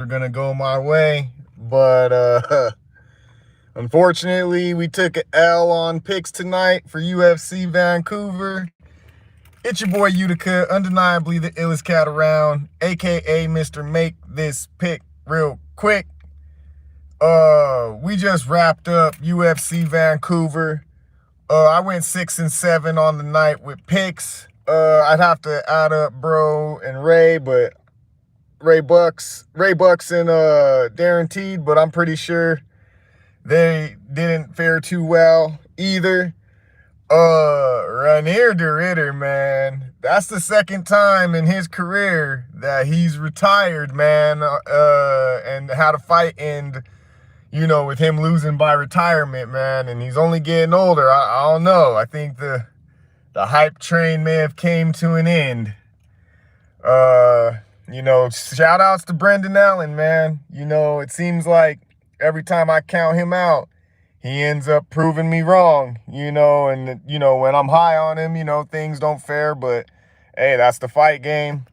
Are gonna go my way, but unfortunately we took an L on picks tonight for UFC Vancouver. It's your boy Utica, undeniably the illest cat around, aka Mr. Make This Pick Real Quick. We just wrapped up UFC Vancouver. I went 6-7 on the night with picks. I'd have to add up Bro and Ray, but Ray Bucks and Guaranteed, but I'm pretty sure they didn't fare too well either. Reinier the Ritter, man. That's the second time in his career that he's retired, man. And had a fight end, with him losing by retirement, man. And he's only getting older. I don't know. I think the hype train may have came to an end. Shout outs to Brendan Allen, man. It seems like every time I count him out, he ends up proving me wrong, and, when I'm high on him, things don't fare, but hey, that's the fight game.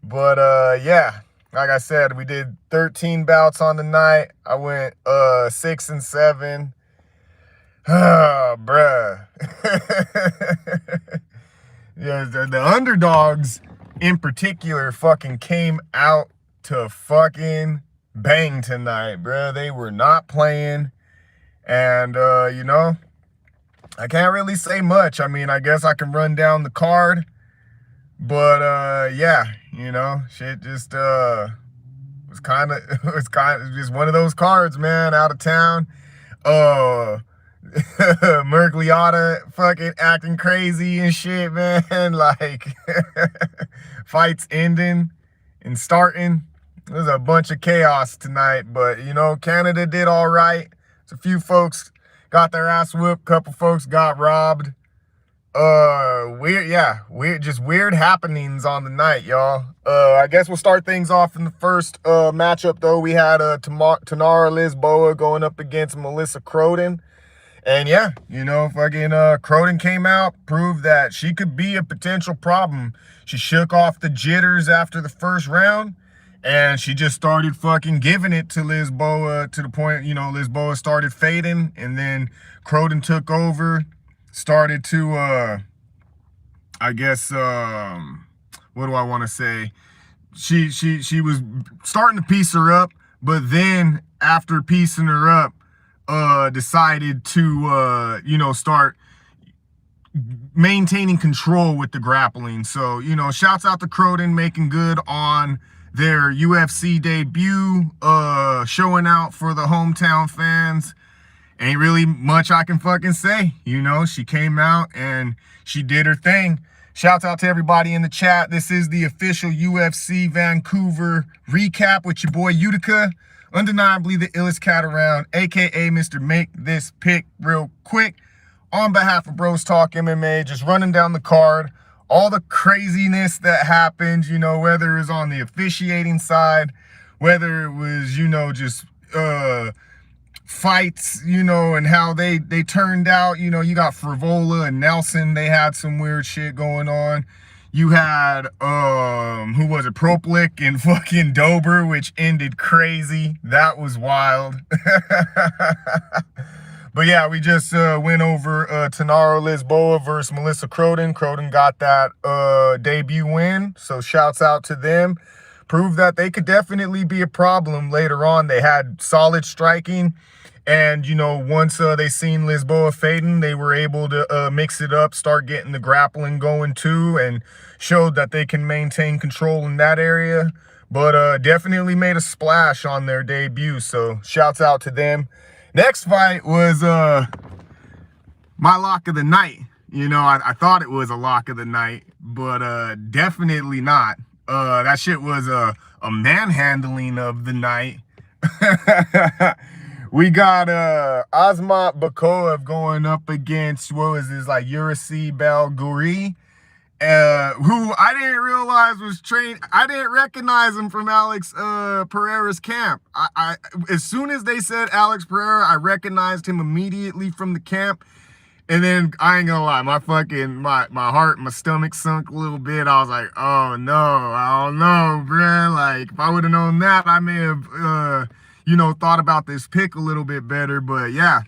But, yeah, like I said, we did 13 bouts on the night. I went, 6-7. Bruh. Yeah, the underdogs in particular fucking came out to fucking bang tonight, bruh. They were not playing. And, I can't really say much. I mean, I guess I can run down the card. But, yeah, shit just, was kind of just one of those cards, man, out of town. Mergliata fucking acting crazy and shit, man. Like, fights ending and starting. There's a bunch of chaos tonight, but, Canada did all right. So a few folks got their ass whooped. Couple folks got robbed. Weird happenings on the night, y'all. I guess we'll start things off in the first matchup, though. We had Tanara Lisboa going up against Melissa Croden. And yeah, fucking Croden came out, proved that she could be a potential problem. She shook off the jitters after the first round, and she just started fucking giving it to Lisboa to the point, Lisboa started fading, and then Croden took over, started to, what do I want to say? She was starting to piece her up, but then after piecing her up, decided to, start maintaining control with the grappling. So, shouts out to Croden making good on their UFC debut, showing out for the hometown fans. Ain't really much I can fucking say. She came out and she did her thing. Shouts out to everybody in the chat. This is the official UFC Vancouver recap with your boy Utica. Undeniably the illest cat around, aka Mr. Make This Pick Real Quick. On behalf of Bros Talk MMA, just running down the card. All the craziness that happened, whether it was on the officiating side, whether it was, just fights, and how they turned out. You got Frivola and Nelson. They had some weird shit going on. You had, who was it? Proplik and fucking Dober, which ended crazy. That was wild. But yeah, we just went over Tanara Lisboa versus Melissa Croden. Croden got that debut win, so shouts out to them. Proved that they could definitely be a problem later on. They had solid striking. And, once they seen Lisboa fading, they were able to mix it up, start getting the grappling going too, and showed that they can maintain control in that area. But definitely made a splash on their debut, so shouts out to them. Next fight was my lock of the night. I thought it was a lock of the night, but definitely not. That shit was a manhandling of the night. We got Asmat Bakoev going up against, Urici Belgouri, who I didn't realize was trained. I didn't recognize him from Alex Pereira's camp. I as soon as they said Alex Pereira, I recognized him immediately from the camp. And then I ain't gonna lie, my heart, my stomach sunk a little bit. I was like, oh no, I don't know, bruh. Like if I would have known that, I may have thought about this pick a little bit better. But yeah,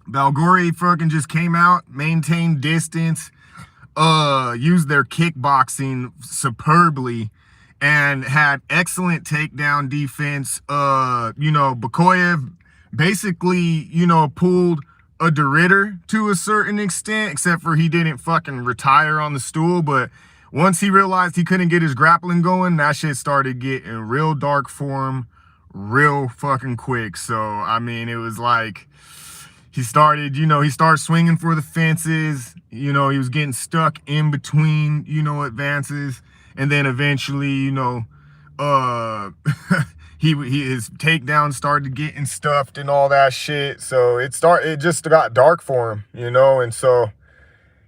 Balgore fucking just came out, maintained distance, used their kickboxing superbly, and had excellent takedown defense. Bakoyev basically, pulled a DeRitter to a certain extent, except for he didn't fucking retire on the stool. But once he realized he couldn't get his grappling going, that shit started getting real dark for him real fucking quick. So, I mean, it was like he started swinging for the fences. He was getting stuck in between, advances. And then eventually, his takedown started getting stuffed and all that shit. So it just got dark for him, and so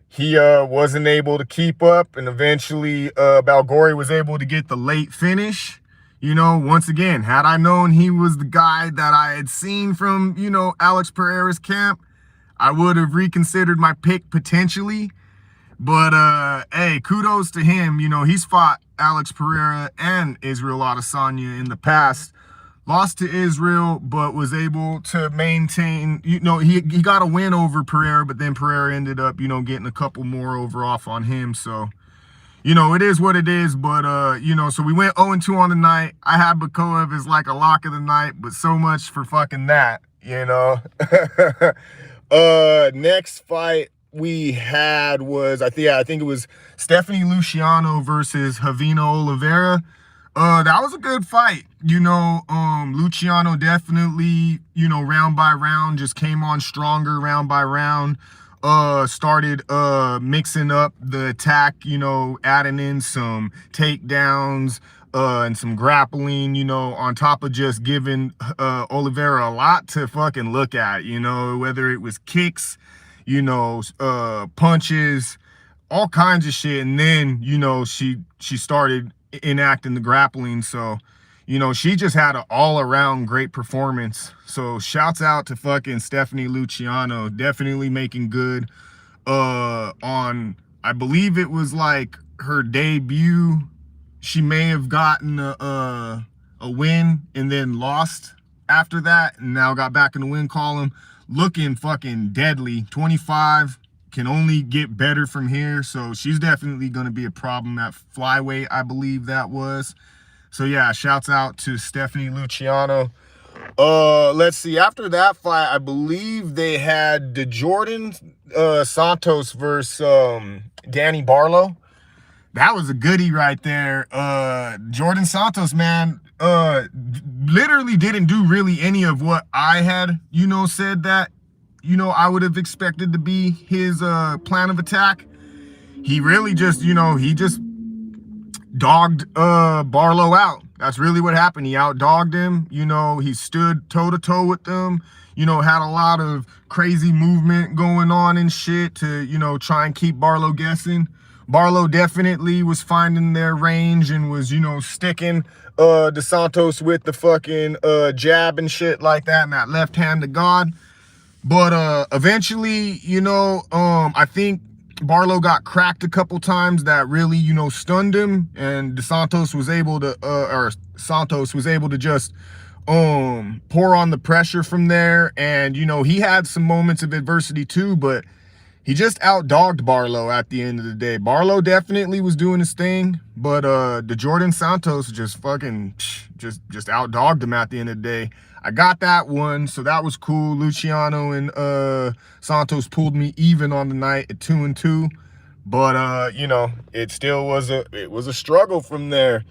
he wasn't able to keep up, and eventually Balgore was able to get the late finish. Once again, had I known he was the guy that I had seen from, Alex Pereira's camp, I would have reconsidered my pick potentially. But, hey, kudos to him. He's fought Alex Pereira and Israel Adesanya in the past. Lost to Israel, but was able to maintain, he got a win over Pereira, but then Pereira ended up, getting a couple more off on him. So, it is what it is. But, so we went 0-2 on the night. I had Bakoev as like a lock of the night, but so much for fucking that, Next fight we had was, I think it was Stephanie Luciano versus Javina Oliveira. That was a good fight. Luciano definitely, round by round, just came on stronger round by round. Started mixing up the attack, adding in some takedowns, and some grappling, on top of just giving Oliveira a lot to fucking look at, whether it was kicks, punches, all kinds of shit. And then, she started enacting the grappling. So, she just had an all-around great performance. So shouts out to fucking Stephanie Luciano, definitely making good on, I believe it was like her debut. She may have gotten a win and then lost after that, and now got back in the win column, looking fucking deadly. 25, can only get better from here. So she's definitely going to be a problem at flyweight, I believe that was. So yeah, shouts out to Stephanie Luciano. Let's see. After that fight, I believe they had the Jordan Santos versus Danny Barlow. That was a goodie right there. Jordan Santos, man, literally didn't do really any of what I had, said that, I would have expected to be his plan of attack. He really just, he just dogged Barlow out. That's really what happened. He outdogged him. He stood toe-to-toe with them. Had a lot of crazy movement going on and shit to, try and keep Barlow guessing. Barlow definitely was finding their range and was, sticking DeSantos Santos with the fucking jab and shit like that, and that left hand to God. But eventually, I think Barlow got cracked a couple times that really, stunned him, and Santos was able to just pour on the pressure from there. And he had some moments of adversity too, but he just outdogged Barlow at the end of the day. Barlow definitely was doing his thing, but the Jordan Santos just fucking just outdogged him at the end of the day. I got that one, so that was cool. Luciano and Santos pulled me even on the night at 2-2, but it still was a struggle from there.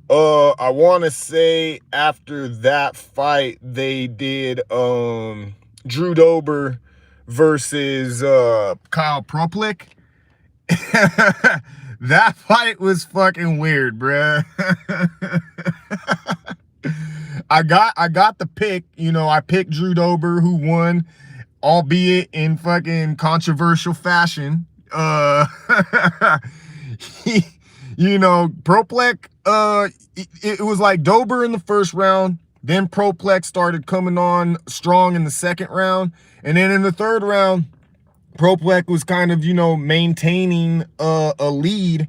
I want to say after that fight they did Drew Dober versus Kyle Proplik. That fight was fucking weird, bruh. I got the pick, I picked Drew Dober, who won, albeit in fucking controversial fashion. Proplik, it was like Dober in the first round, then Proplik started coming on strong in the second round, and then in the third round, Proplek was kind of, you know, maintaining a lead,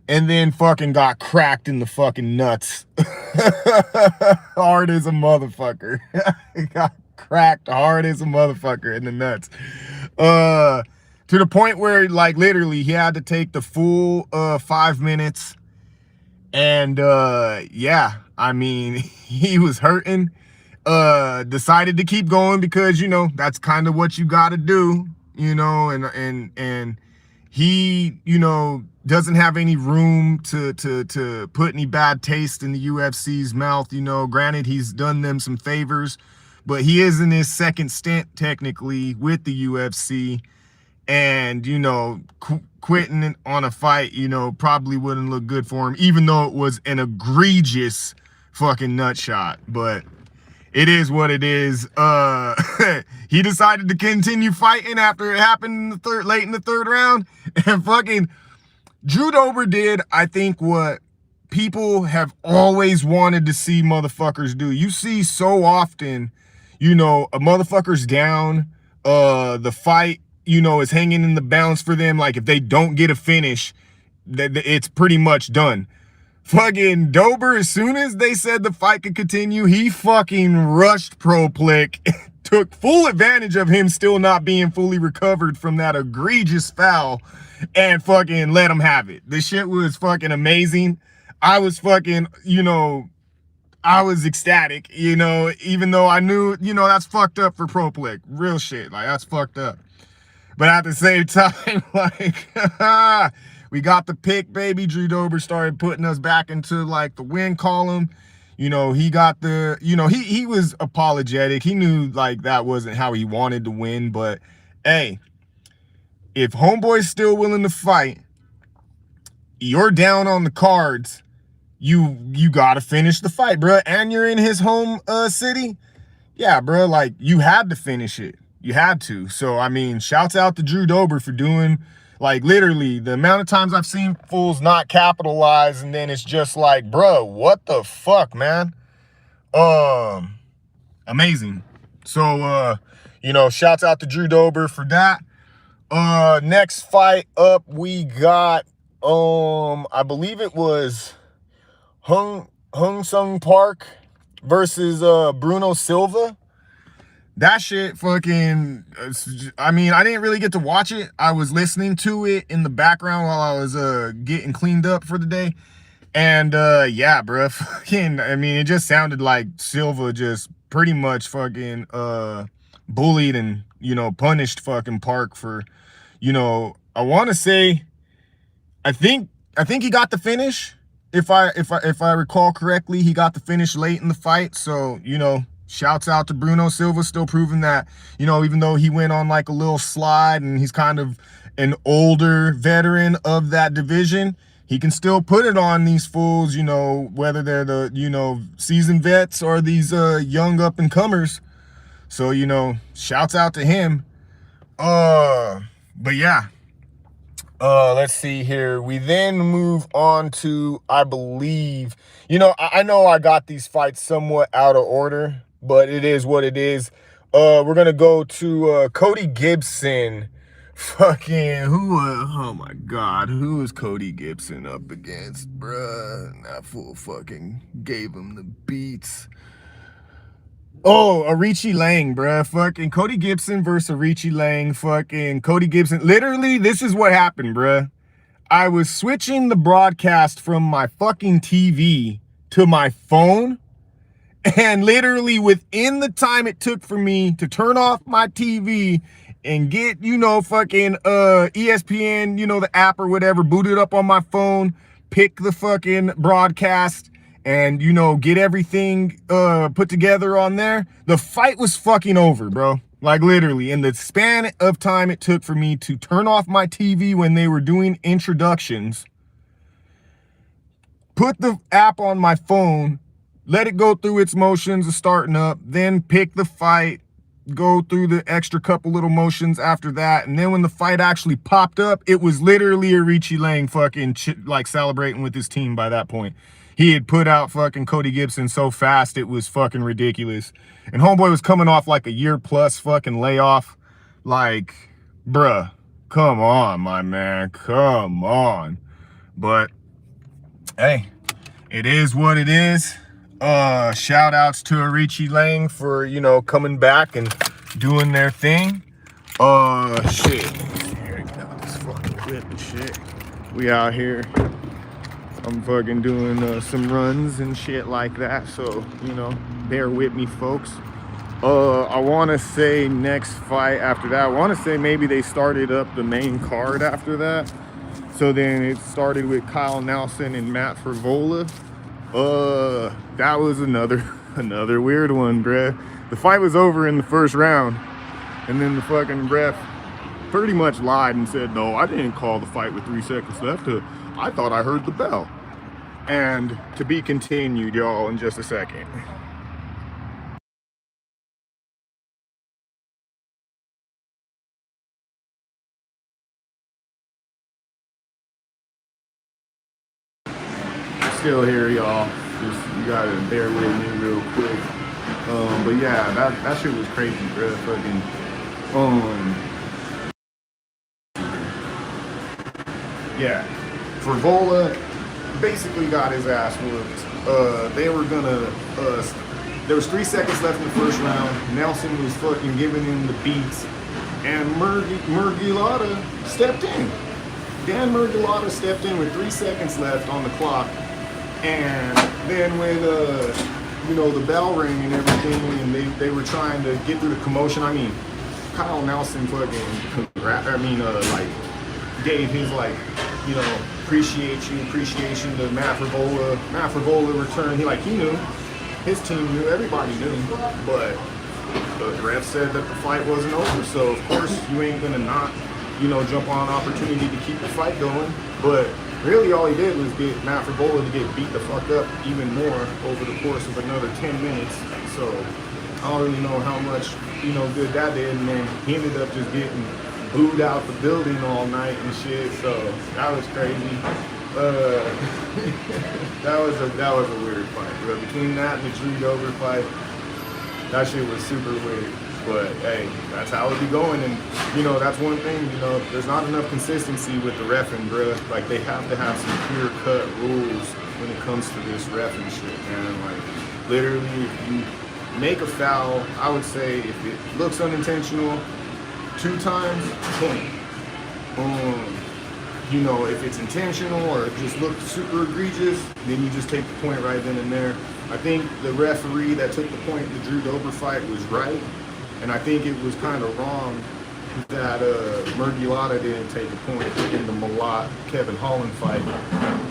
and then fucking got cracked in the fucking nuts. Hard as a motherfucker. Got cracked hard as a motherfucker in the nuts. To the point where, like, literally he had to take the full 5 minutes. And yeah, I mean, he was hurting. Decided to keep going because, you know, that's kind of what you gotta do, you know, and he, you know, doesn't have any room to put any bad taste in the UFC's mouth, you know. Granted, he's done them some favors, but he is in his second stint technically with the UFC, and, you know, quitting on a fight, you know, probably wouldn't look good for him, even though it was an egregious fucking nut shot. But it is what it is. He decided to continue fighting after it happened in the late in the third round, and fucking Drew Dober did, I think, what people have always wanted to see motherfuckers do. You see so often, you know, a motherfucker's down, the fight, you know, is hanging in the balance for them. Like, if they don't get a finish, it's pretty much done. Fucking Dober, as soon as they said the fight could continue, he fucking rushed Proplek, took full advantage of him still not being fully recovered from that egregious foul, and fucking let him have it. The shit was fucking amazing. I was fucking, you know, I was ecstatic, you know, even though I knew, you know, that's fucked up for Proplek. Real shit, like, that's fucked up. But at the same time, like, we got the pick, baby. Drew Dober started putting us back into, like, the win column. You know, he got the, you know, he was apologetic. He knew, like, that wasn't how he wanted to win. But, hey, if homeboy's still willing to fight, you're down on the cards, you got to finish the fight, bro. And you're in his home city. Yeah, bro, like, you had to finish it. You had to. So, I mean, shouts out to Drew Dober for doing, like, literally the amount of times I've seen fools not capitalize, and then it's just like, bro, what the fuck, man? Amazing. So, you know, shouts out to Drew Dober for that. Next fight up, we got, I believe it was Hung Sung Park versus Bruno Silva. That shit fucking, I mean, I didn't really get to watch it. I was listening to it in the background while I was getting cleaned up for the day. And yeah, bro, fucking, I mean, it just sounded like Silva just pretty much fucking bullied and, you know, punished fucking Park for, you know, I want to say, I think he got the finish. If I recall correctly, he got the finish late in the fight. So, you know, shouts out to Bruno Silva, still proving that, you know, even though he went on like a little slide and he's kind of an older veteran of that division, he can still put it on these fools, you know, whether they're the, you know, seasoned vets or these young up and comers. So, you know, shouts out to him. But yeah, let's see here. We then move on to, I believe, you know, I know I got these fights somewhat out of order, but it is what it is. We're going to go to Cody Gibson. Fucking, oh my God, who is Cody Gibson up against, bruh? That fool fucking gave him the beats. Oh, Arichi Lang, bruh. Fucking Cody Gibson versus Arichi Lang. Fucking Cody Gibson. Literally, this is what happened, bruh. I was switching the broadcast from my fucking TV to my phone. And literally within the time it took for me to turn off my TV and get, you know, fucking ESPN, you know, the app or whatever, booted up on my phone, pick the fucking broadcast, and, you know, get everything put together on there, the fight was fucking over, bro. Like, literally, in the span of time it took for me to turn off my TV when they were doing introductions, put the app on my phone, let it go through its motions of starting up, then pick the fight, go through the extra couple little motions after that, and then when the fight actually popped up, it was literally Arichi Lang fucking like celebrating with his team by that point. He had put out fucking Cody Gibson so fast, it was fucking ridiculous. And homeboy was coming off like a year plus fucking layoff. Like, Bruh, come on, my man, come on. But hey, it is what it is. Shout outs to Arichi Lang for, you know, coming back and doing their thing. Shit. Get out this fucking clip and shit. We out here. I'm fucking doing some runs and shit like that. So, you know, bear with me, folks. I want to say next fight after that, I want to say maybe they started up the main card after that. So then it started with Kyle Nelson and Matt Frivola. That was another weird one, bruh. The fight was over in the first round, and then the fucking ref pretty much lied and said, no, I didn't call the fight with 3 seconds left. I thought I heard the bell. And to be continued, y'all, in just a second. Still here, y'all. Just, you gotta bear with me real quick. But yeah, that shit was crazy, bro. Fucking, yeah. Frivola basically got his ass whooped. They were gonna, there was 3 seconds left in the first round. Nelson was fucking giving him the beats, and Murgilata stepped in. Dan Murgilata stepped in with 3 seconds left on the clock. And then when, you know, the bell rang and everything, and they were trying to get through the commotion, I mean, Kyle Nelson fucking, like, gave his, like, you know, appreciation to Matt Frivola. Matt Frivola returned, he knew, his team knew, everybody knew, but the ref said that the fight wasn't over, so of course you ain't gonna not, you know, jump on an opportunity to keep the fight going. But really all he did was get Matt Frivola to get beat the fuck up even more over the course of another 10 minutes. So I don't really know how much, you know, good that did. And then he ended up just getting booed out the building all night and shit. So that was crazy. that was a weird fight. But between that and the Drew Dober fight, that shit was super weird. But hey, that's how it be going. And you know, that's one thing, you know, there's not enough consistency with the reffing, bruh. Like, they have to have some clear-cut rules when it comes to this reffing shit, man. Like, literally, if you make a foul, I would say if it looks unintentional 2 times, point. You know, if it's intentional or it just looks super egregious, then you just take the point right then and there. I think the referee that took the point in the Drew Dober fight was right. And I think it was kind of wrong that Murgilata didn't take a point in the Malott Kevin Holland fight.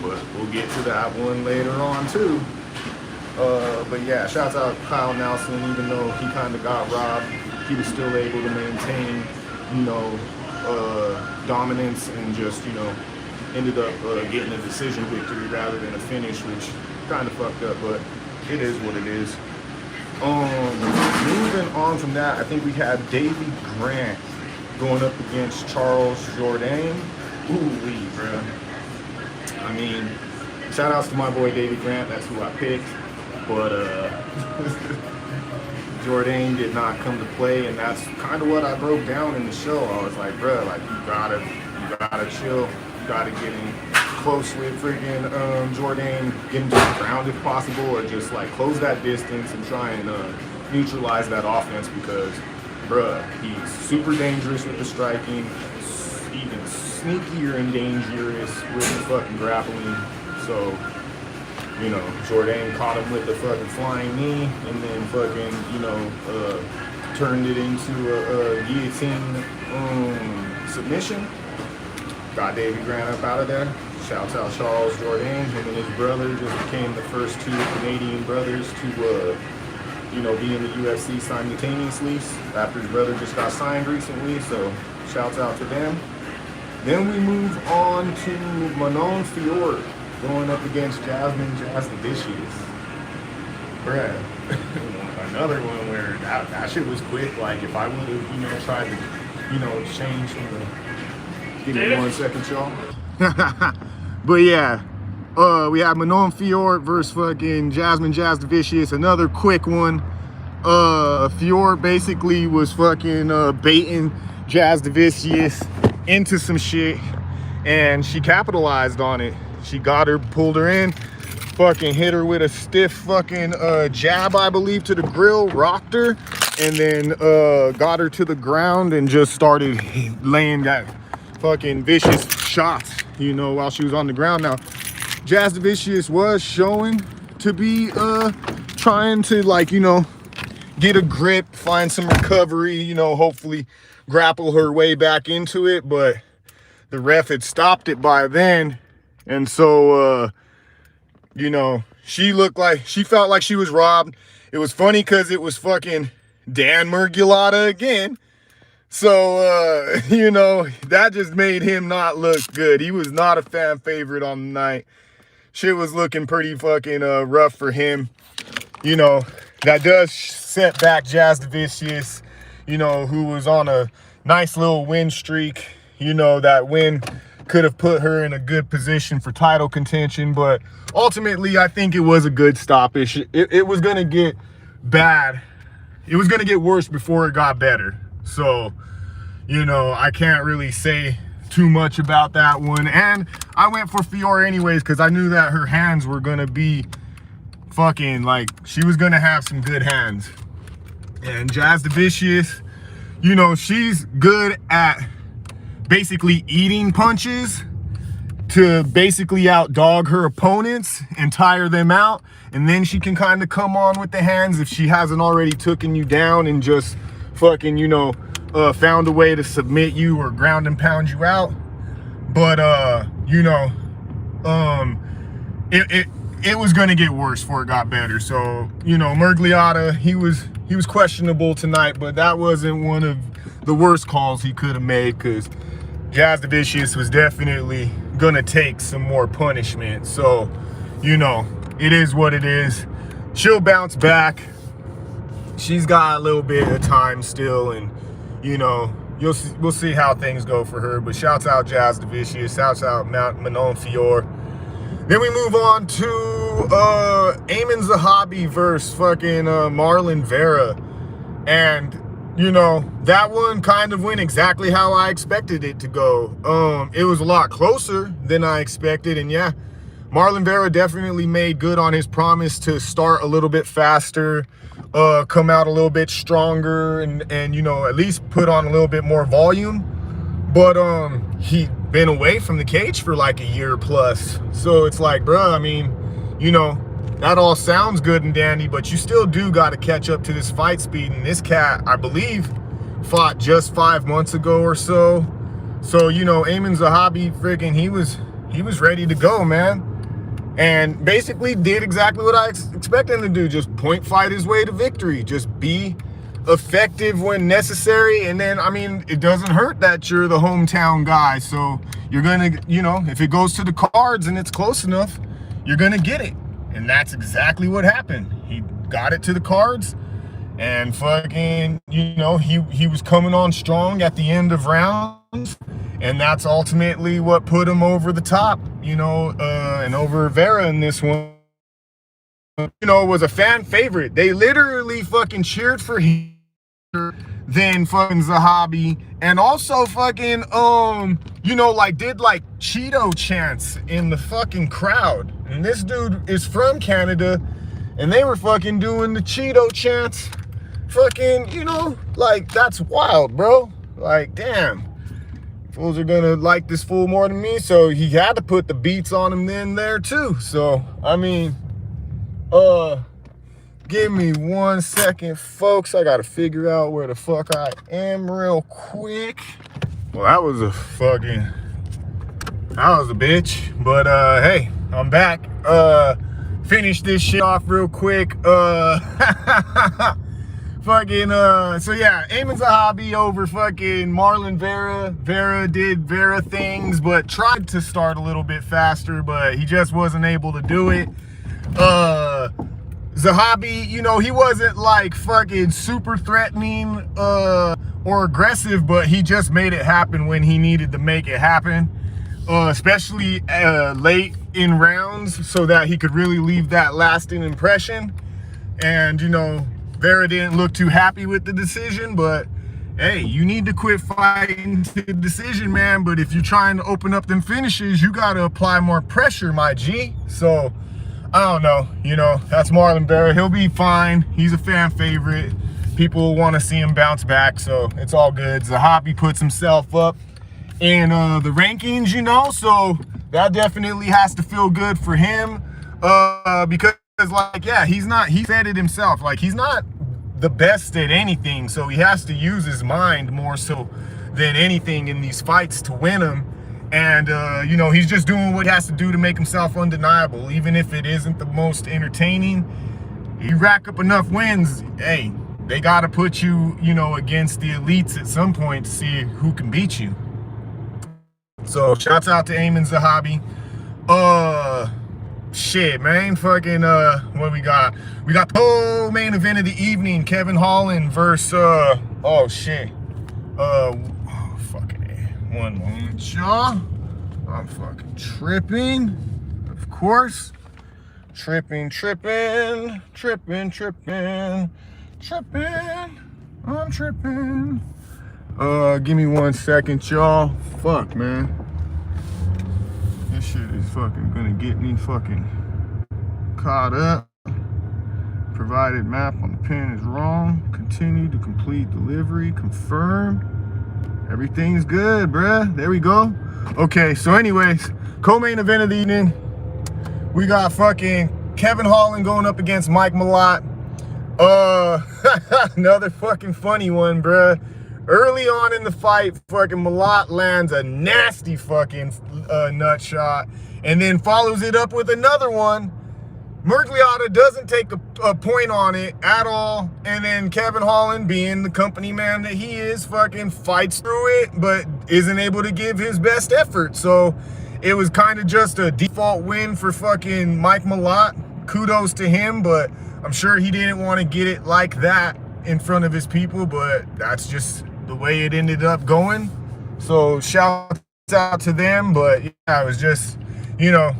But we'll get to that one later on too. But yeah, shouts out Kyle Nelson. Even though he kind of got robbed, he was still able to maintain, you know, dominance, and just, you know, ended up getting a decision victory rather than a finish, which kind of fucked up, but it is what it is. Moving on from that, I think we had Davy Grant going up against Charles Jourdain. Ooh-wee, bro. I mean, shout outs to my boy Davy Grant, that's who I picked, but Jourdain did not come to play, and that's kind of what I broke down in the show. I was like, bro, like, you gotta chill, you gotta get in close with freaking Jourdain, get him to the ground if possible, or just like close that distance and try and neutralize that offense, because bruh, he's super dangerous with the striking, even sneakier and dangerous with the fucking grappling. So, you know, Jourdain caught him with the fucking flying knee, and then fucking, you know, turned it into a guillotine submission. Got Davy Grant up out of there. Shouts out Charles Jourdain. Him and his brother just became the first 2 Canadian brothers to, you know, be in the UFC simultaneously after his brother just got signed recently. So shouts out to them. Then we move on to Manon Fiorot going up against Jasmine Jasudavicius. Bruh, another one where that shit was quick. Like, if I would have, you know, tried to, you know, change from the... Give me 1 second, y'all. But yeah, we have Manon Fiorot versus fucking Jasmine Jasudavicius, another quick one. Fiorot basically was fucking baiting Jazdavicius into some shit, and she capitalized on it. She got her, pulled her in, fucking hit her with a stiff fucking jab, I believe, to the grill, rocked her, and then got her to the ground and just started laying that fucking vicious shots, you know, while she was on the ground. Now, Jazdavicius was showing to be trying to, like, you know, get a grip, find some recovery, you know, hopefully grapple her way back into it, but the ref had stopped it by then. And so you know, she felt like she was robbed. It was funny because it was fucking Dan Murgulata again. So you know, that just made him not look good. He was not a fan favorite on the night. Shit was looking pretty fucking rough for him. You know, that does set back Jazdavicius, you know, who was on a nice little win streak. You know, that win could have put her in a good position for title contention, but ultimately I think it was a good stoppage. It was going to get bad. It was going to get worse before it got better. So, you know, I can't really say too much about that one. And I went for Fiora anyways because I knew that her hands were going to be fucking, like, she was going to have some good hands. And Jazdavicius, you know, she's good at basically eating punches to basically outdog her opponents and tire them out, and then she can kind of come on with the hands if she hasn't already taken you down and just fucking, you know, found a way to submit you or ground and pound you out. But you know, it was gonna get worse before it got better. So, you know, Murgulata, he was questionable tonight, but that wasn't one of the worst calls he could have made, because Jazdavicius was definitely gonna take some more punishment. So, you know, it is what it is. She'll bounce back. She's got a little bit of time still, and, you know, we'll see how things go for her. But shouts out Jazdavicius, shouts out Manon Fior. Then we move on to Amin Zahabi versus fucking Marlon Vera. And, you know, that one kind of went exactly how I expected it to go. It was a lot closer than I expected. And yeah, Marlon Vera definitely made good on his promise to start a little bit faster, come out a little bit stronger, and you know, at least put on a little bit more volume. But he'd been away from the cage for like a year plus. So it's like, bruh, I mean, you know, that all sounds good and dandy, but you still do got to catch up to this fight speed. And this cat, I believe, fought just 5 months ago or so. So, you know, Amin Zahabi, friggin', he was ready to go, man. And basically did exactly what I expected him to do. Just point fight his way to victory. Just be effective when necessary. And then, I mean, it doesn't hurt that you're the hometown guy. So you're going to, you know, if it goes to the cards and it's close enough, you're going to get it. And that's exactly what happened. He got it to the cards, and fucking, you know, he was coming on strong at the end of rounds, and that's ultimately what put him over the top, you know, and over Vera in this one. You know, was a fan favorite. They literally fucking cheered for him than fucking Zahabi, and also fucking you know, like did like Cheeto chants in the fucking crowd. And this dude is from Canada, and they were fucking doing the Cheeto chants. Fucking, you know, like, that's wild, bro. Like, damn, fools are gonna like this fool more than me. So he had to put the beats on him then there too. So I mean, give me 1 second, folks. I gotta figure out where the fuck I am real quick. Well, that was a bitch. But hey, I'm back. Finish this shit off real quick. Fucking so yeah, Amin Zahabi over fucking Marlon Vera. Vera did Vera things, but tried to start a little bit faster, but he just wasn't able to do it. Zahabi, you know, he wasn't like fucking super threatening or aggressive, but he just made it happen when he needed to make it happen, especially late in rounds, so that he could really leave that lasting impression. And, you know, Vera didn't look too happy with the decision, but hey, you need to quit fighting to the decision, man. But if you're trying to open up them finishes, you got to apply more pressure, my G. So, I don't know. You know, that's Marlon Vera. He'll be fine. He's a fan favorite. People want to see him bounce back, so it's all good. Zahabi puts himself up in the rankings, you know, so that definitely has to feel good for him. Because, like, yeah, he said it himself. Like, he's not the best at anything, so he has to use his mind more so than anything in these fights to win them. And you know, he's just doing what he has to do to make himself undeniable, even if it isn't the most entertaining. You rack up enough wins, hey, they got to put you, you know, against the elites at some point to see who can beat you. So shouts out to Amin Zahabi. Shit, man, fucking, what we got? We got the whole main event of the evening, Kevin Holland versus, oh, shit. Oh, fucking A. One moment, y'all. I'm fucking tripping, of course. Tripping. I'm tripping. Give me 1 second, y'all. Fuck, man. This shit is fucking gonna get me fucking caught up. Provided map on the pin is wrong. Continue to complete delivery. Confirm. Everything's good, bruh. There we go. Okay, so anyways, co-main event of the evening. We got fucking Kevin Holland going up against Mike Malott. Another fucking funny one, bruh. Early on in the fight, fucking Malott lands a nasty fucking nut shot and then follows it up with another one. Mergliata doesn't take a point on it at all. And then Kevin Holland, being the company man that he is, fucking fights through it, but isn't able to give his best effort. So it was kind of just a default win for fucking Mike Malott. Kudos to him, but I'm sure he didn't want to get it like that in front of his people, but that's just the way it ended up going. So shouts out to them, but yeah, it was just, you know,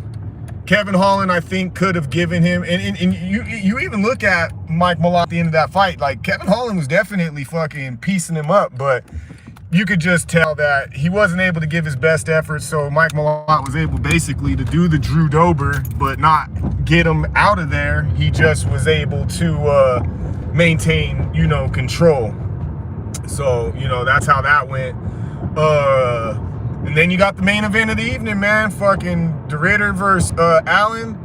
Kevin Holland, I think, could have given him, and you even look at Mike Malott at the end of that fight, like Kevin Holland was definitely fucking piecing him up, but you could just tell that he wasn't able to give his best effort. So Mike Malott was able basically to do the Drew Dober, but not get him out of there. He just was able to maintain, you know, control. So, you know, that's how that went. And then you got the main event of the evening, man. Fucking De Ridder versus Allen.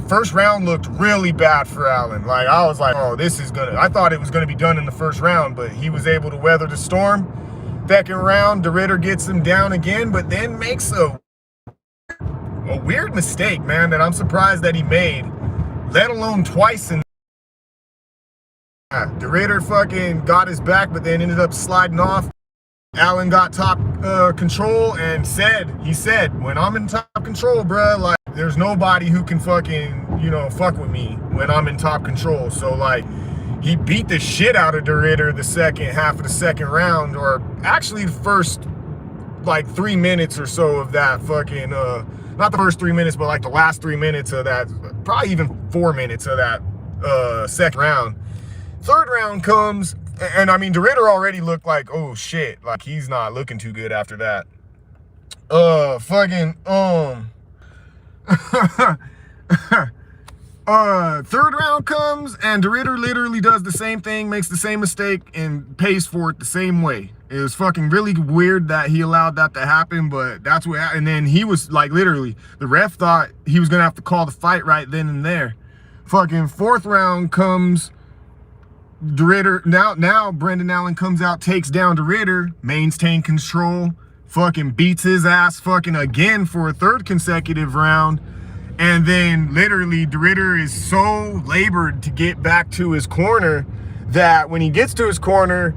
First round looked really bad for Allen. Like, I was like, oh, this is gonna, I thought it was gonna be done in the first round, but he was able to weather the storm. Second round, De Ridder gets him down again, but then makes a weird mistake, man, that I'm surprised that he made, let alone twice in. De Ridder fucking got his back, but then ended up sliding off. Allen got top control and he said, when I'm in top control, bruh, like, there's nobody who can fucking, you know, fuck with me when I'm in top control. So, like, he beat the shit out of De Ridder the second half of the second round, or actually the first, like, 3 minutes or so of that fucking, not the first 3 minutes, but, like, the last 3 minutes of that, probably even 4 minutes of that second round. Third round comes, and I mean, De Ridder already looked like, oh shit, like he's not looking too good after that. Third round comes, and De Ridder literally does the same thing, makes the same mistake, and pays for it the same way. It was fucking really weird that he allowed that to happen, but that's what, and then he was like, literally, the ref thought he was gonna have to call the fight right then and there. Fucking fourth round comes, De Ridder, now Brendan Allen comes out, takes down De Ridder, maintain control, fucking beats his ass fucking again for a third consecutive round. And then literally De Ridder is so labored to get back to his corner that when he gets to his corner,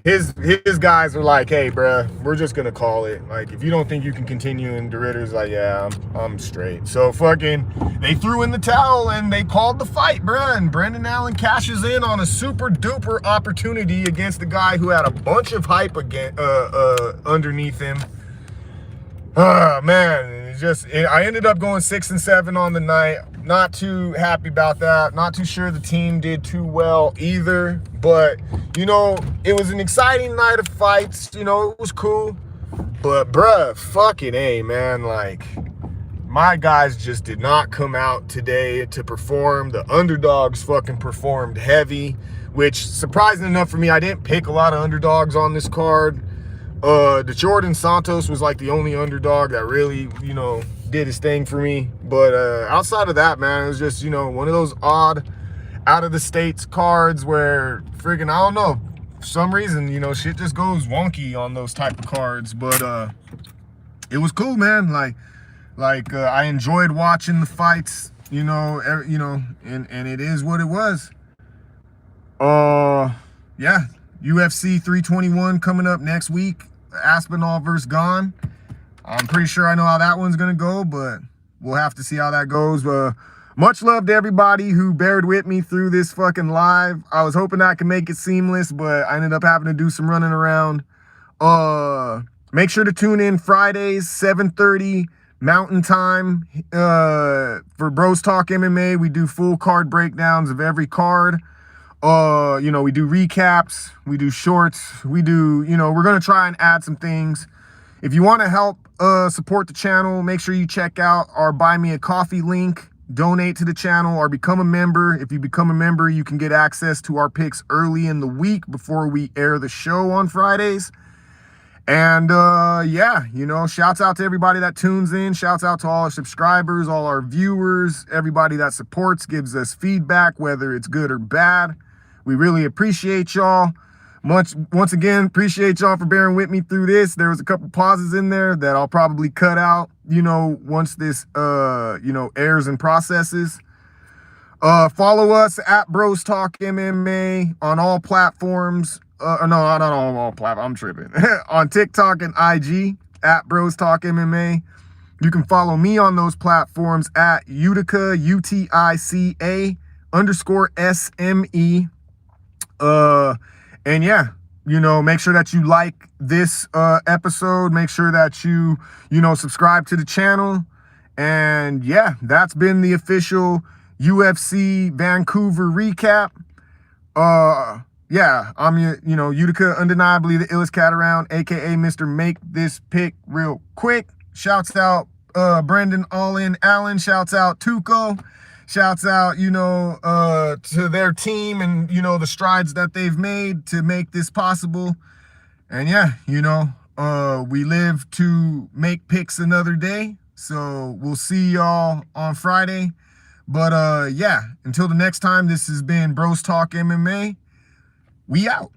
his guys are like, hey, bruh, we're just gonna call it. Like, if you don't think you can continue, and De Ridder's like, yeah, I'm straight. So fucking, they threw in the towel and they called the fight, bruh. And Brendan Allen cashes in on a super duper opportunity against the guy who had a bunch of hype again, underneath him. Man, I ended up going 6-7 on the night. not too happy about that. Not too sure the team did too well either. But, you know, it was an exciting night of fights. You know, it was cool. But, bruh, fucking A, man. Like, my guys just did not come out today to perform. The underdogs fucking performed heavy, which, surprising enough for me, I didn't pick a lot of underdogs on this card. The Jordan Santos was like the only underdog that really, you know, did his thing for me. But outside of that, man, it was just, you know, one of those odd out of the states cards where friggin', I don't know, for some reason, you know, shit just goes wonky on those type of cards. But it was cool, man. Like I enjoyed watching the fights, you know, and it is what it was. Yeah, UFC 321 coming up next week. Aspinall versus Gane. I'm pretty sure I know how that one's gonna go, but we'll have to see how that goes. Much love to everybody who bared with me through this fucking live. I was hoping I could make it seamless, but I ended up having to do some running around. Make sure to tune in Fridays, 7:30 Mountain Time, for Bros Talk MMA. We do full card breakdowns of every card. You know, we do recaps, we do shorts, we do, you know, we're going to try and add some things. If you want to help support the channel, make sure you check out our Buy Me a Coffee link, donate to the channel, or become a member. If you become a member, you can get access to our picks early in the week before we air the show on Fridays. And yeah, you know, shouts out to everybody that tunes in. Shouts out to all our subscribers, all our viewers, everybody that supports, gives us feedback, whether it's good or bad. We really appreciate y'all. Once again, appreciate y'all for bearing with me through this. There was a couple pauses in there that I'll probably cut out, you know, once this, you know, airs and processes. Follow us at Bros Talk MMA on all platforms. No, not on all platforms. I'm tripping. On TikTok and IG at Bros Talk MMA. You can follow me on those platforms at Utica, UTICA _SME. And yeah, you know, make sure that you like this episode. Make sure that you know, subscribe to the channel. And yeah, that's been the official UFC Vancouver recap. Yeah, I'm you know, Utica, undeniably the illest cat around, aka Mr. Make This Pick Real Quick. Shouts out Brendan All In Allen. Shouts out Tuco. Shouts out, you know, to their team and, you know, the strides that they've made to make this possible. And yeah, you know, we live to make picks another day. So we'll see y'all on Friday. But yeah, until the next time, this has been Bros Talk MMA. We out.